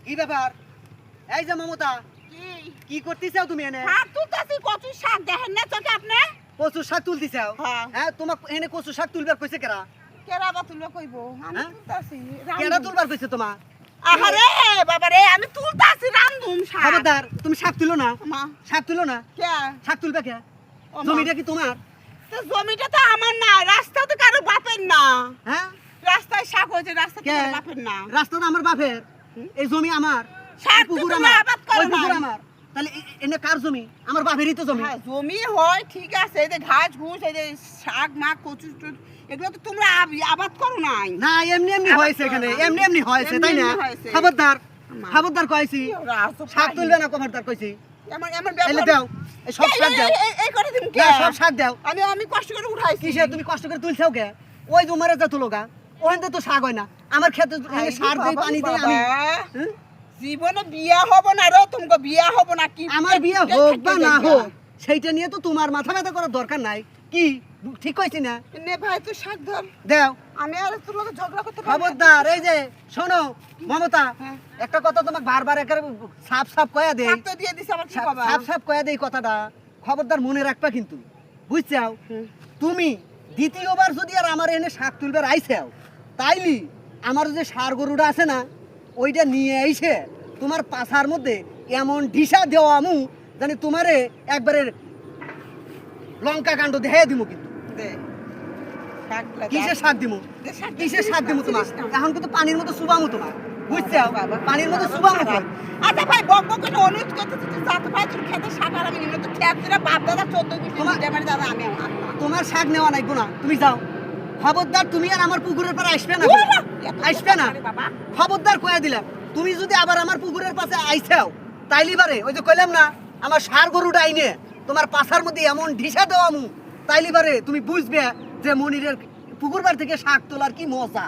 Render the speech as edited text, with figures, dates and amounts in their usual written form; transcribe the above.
কি ব্যাপার? এই যে মমতা, কি করতেছাও তুমি এনে? শাক তুলতাছি, কচু শাক দেখেন না চোখে আপনি? কচু শাক তুলতেছাও? হ্যাঁ। হ্যাঁ, তোমাক এনে কচু শাক তুলবার কইছে কেরা? কেরা বা তুলবে কইব? আমি হ্যাঁ? তুলতাছি। কেডা তুলবার কইছে তোমাক? আহারে বাবা রে, আমি তুলতাছি রামধুম শাক। খবরদার, তুমি শাক তুলো না। মা, শাক তুলো না। কে? শাক তুলবে কে? ও মা। জমিটা কি তোমার? তো জমিটা তো আমার না, রাস্তা তো কারো বাপের না। হ্যাঁ? রাস্তায় শাক হয়েছে, রাস্তা তো কে? কারো বাপের না। রাস্তাটা আমার বাপের। এই জমি আমার। শাক এই তো পুকুর তুমি আমার। আবাদ করো ওই পুকুর নাই। আমার। তাহলে এনে কার জমি? আমার বাপেরই তো জমি। হ্যাঁ, জমি হয় ঠিক আছে, এই যে ঘাস ঘুষ, এই যে শাক মাক কচু এগুলো তো তোমরা আবাদ করো নাই। না, এমনি এমনি আবাদ হয়েছে করো এখানে। না। এমনি এমনি হয়েছে, তাই না? এমনি হয়েছে। খবরদার। মা। খবরদার কইছি। কি ওরা আসো শাক পারি। তুলবে না, খবরদার কইছি। এমন এমন এলে ব্যবহার- দাও। এই সব শাক দাও। এই করে দিন কে? না, সব শাক দাও। আমি কষ্ট করে উঠাইছি। কিসে তুমি কষ্ট করে তুলছাও কে? ওই জমারে যা তুলো গা। ওখানে তো শাক হয় না। আমার খেতে হাই সার দেই, বাবা, পানি দেই আমি। বাবা। হ্যাঁ? জীবনে বিয়া হব না রে, তোমাকে বিয়া হব না কি? আমার বিয়ে হোক বা না হোক, সেইটা নিয়ে তো তোমার মাথা ব্যথা করার দরকার নাই। কি ঠিক কইছি না? নে ভাই তুই শাক ধর। দাও। আমি আর তোর লগে ঝগড়া করতে পারবো না। খবরদার, এই যে শোনো মমতা, হ্যাঁ। একটা কথা তোমাকে বারবার একেবারে সাফ সাফ কয়া দেই। শাক তো দিয়ে দিছে, আবার কি কবা? সাফ সাফ কয়া দেই কথাটা। খবরদার মনে রাখবা কিন্তু, বুঝছাও? তুমি দ্বিতীয়বার যদি আর আমার এনে শাক তুলবার আইছাও, তাইলি আমার যে সার গরুটা আছে না, ওইটা নিয়ে আইছে তোমার পাছার মধ্যে এমন ঢিসা দেওয়া আমু জানি তোমারে একবারে লঙ্কা কাণ্ড দেখাই দিমু কিন্তু। দে। শাকগুলা দাও। কিসের শাক দিমু? দে, শাকটা কিসের শাক দিমু তোমার? দিস না। এখন কিন্তু পানির মতো সুবামু তোমার, বুঝছাও? বাবা, পানির মতো বাবা, সুবামু বাবা। আচ্ছা ভাই, বকবক করে অনুরোধ করতেছি, তুই যাতে ভাই তোর খেতে শাক আর আমি নিমে তো খেত দিলে বাপ দাদা 14 গোষ্ঠী তোমার- দিতে পারি, দাদা আমি আমার। তোমার শাক নেওয়া নাইবো না, তুমি যাও। খবরদার, তুমি আর আমার পুকুরের পাড়ে আসবে না, আসবে না। বাবা খবরদার কয়ে দিলাম, তুমি যদি আবার আমার পুকুরের পাশে আইছাও, তাইলি বারে ওই যে কইলাম না, আমার সার গরুটা আইনে তোমার পাছার মধ্যে এমন ঢিসা দেওয়া মু, তাইলি বারে তুমি বুঝবে যে মনিরের পুকুর বাড়ি থেকে শাক তোলার কি মজা।